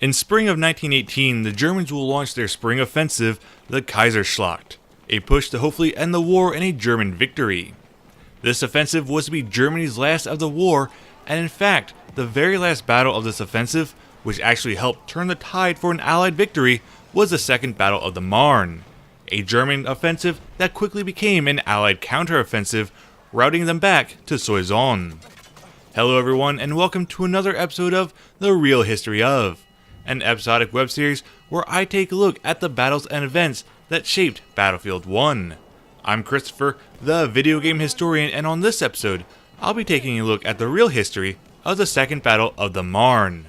In spring of 1918, the Germans will launch their spring offensive, the Kaiserschlacht, a push to hopefully end the war in a German victory. This offensive was to be Germany's last of the war, and in fact, the very last battle of this offensive, which actually helped turn the tide for an Allied victory, was the Second Battle of the Marne, a German offensive that quickly became an Allied counteroffensive, routing them back to Soissons. Hello everyone, and welcome to another episode of The Real History Of, an episodic web series where I take a look at the battles and events that shaped Battlefield 1. I'm Christopher, the video game historian, and on this episode, I'll be taking a look at the real history of the Second Battle of the Marne.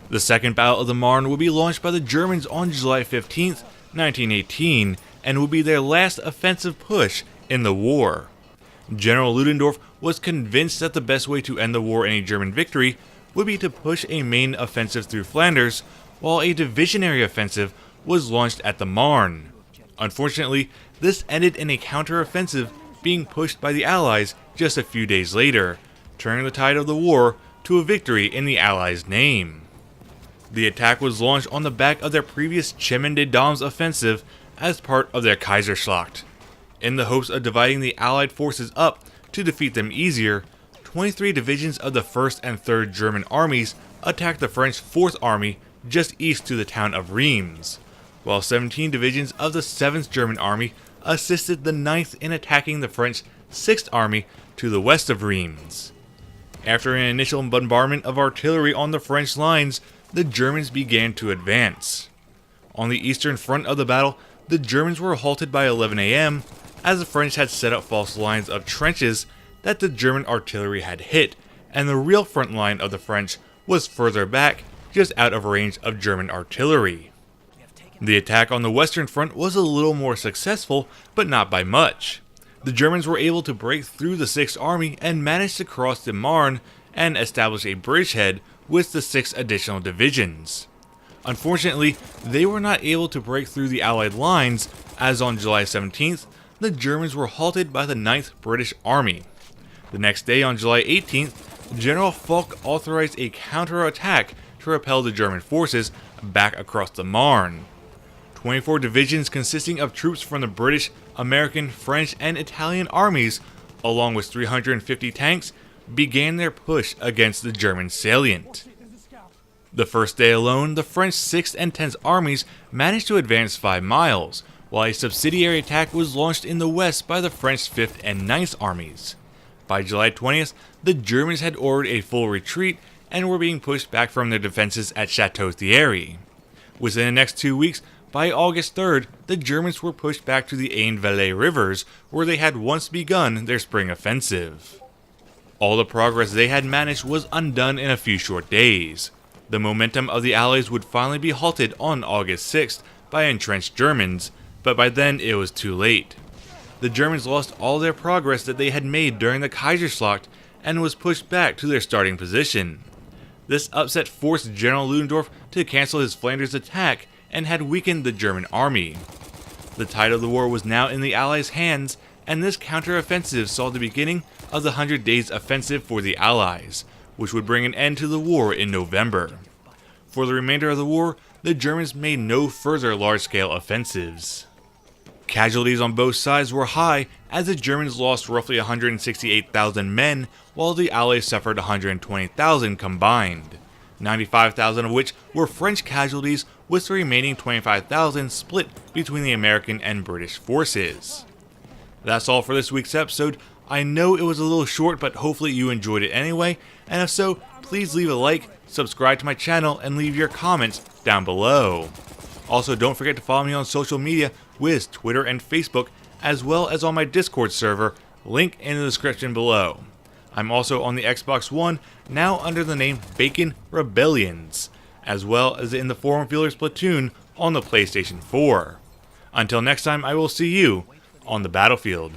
The Second Battle of the Marne will be launched by the Germans on July 15th, 1918, and will be their last offensive push in the war. General Ludendorff was convinced that the best way to end the war in a German victory would be to push a main offensive through Flanders, while a divisionary offensive was launched at the Marne. Unfortunately, this ended in a counter-offensive being pushed by the Allies just a few days later, turning the tide of the war to a victory in the Allies' name. The attack was launched on the back of their previous Chemin des Dames offensive as part of their Kaiserschlacht. In the hopes of dividing the Allied forces up to defeat them easier, 23 divisions of the 1st and 3rd German armies attacked the French 4th Army just east to the town of Reims, while 17 divisions of the 7th German Army assisted the 9th in attacking the French 6th Army to the west of Reims. After an initial bombardment of artillery on the French lines, the Germans began to advance. On the eastern front of the battle, the Germans were halted by 11 a.m. as the French had set up false lines of trenches that the German artillery had hit, and the real front line of the French was further back, just out of range of German artillery. The attack on the western front was a little more successful, but not by much. The Germans were able to break through the 6th Army and managed to cross the Marne and establish a bridgehead with the 6 additional divisions. Unfortunately, they were not able to break through the Allied lines, as on July 17th, the Germans were halted by the 9th British Army. The next day, on July 18th, General Foch authorized a counterattack to repel the German forces back across the Marne. 24 divisions consisting of troops from the British, American, French, and Italian armies, along with 350 tanks, began their push against the German salient. The first day alone, the French 6th and 10th armies managed to advance 5 miles, while a subsidiary attack was launched in the west by the French 5th and 9th armies. By July 20th, the Germans had ordered a full retreat and were being pushed back from their defenses at Chateau Thierry. Within the next 2 weeks, by August 3rd, the Germans were pushed back to the Aisne-Valais rivers, where they had once begun their spring offensive. All the progress they had managed was undone in a few short days. The momentum of the Allies would finally be halted on August 6th by entrenched Germans, but by then it was too late. The Germans lost all their progress that they had made during the Kaiserschlacht and was pushed back to their starting position. This upset forced General Ludendorff to cancel his Flanders attack and had weakened the German army. The tide of the war was now in the Allies' hands, and this counteroffensive saw the beginning of the 100 Days Offensive for the Allies, which would bring an end to the war in November. For the remainder of the war, the Germans made no further large-scale offensives. Casualties on both sides were high, as the Germans lost roughly 168,000 men, while the Allies suffered 120,000 combined, 95,000 of which were French casualties, with the remaining 25,000 split between the American and British forces. That's all for this week's episode. I know it was a little short, but hopefully you enjoyed it anyway, and if so, please leave a like, subscribe to my channel, and leave your comments down below. Also, don't forget to follow me on social media with Twitter and Facebook, as well as on my Discord server, link in the description below. I'm also on the Xbox One, now under the name Bacon Rebellions, as well as in the Forum Feelers Platoon on the PlayStation 4. Until next time, I will see you on the battlefield.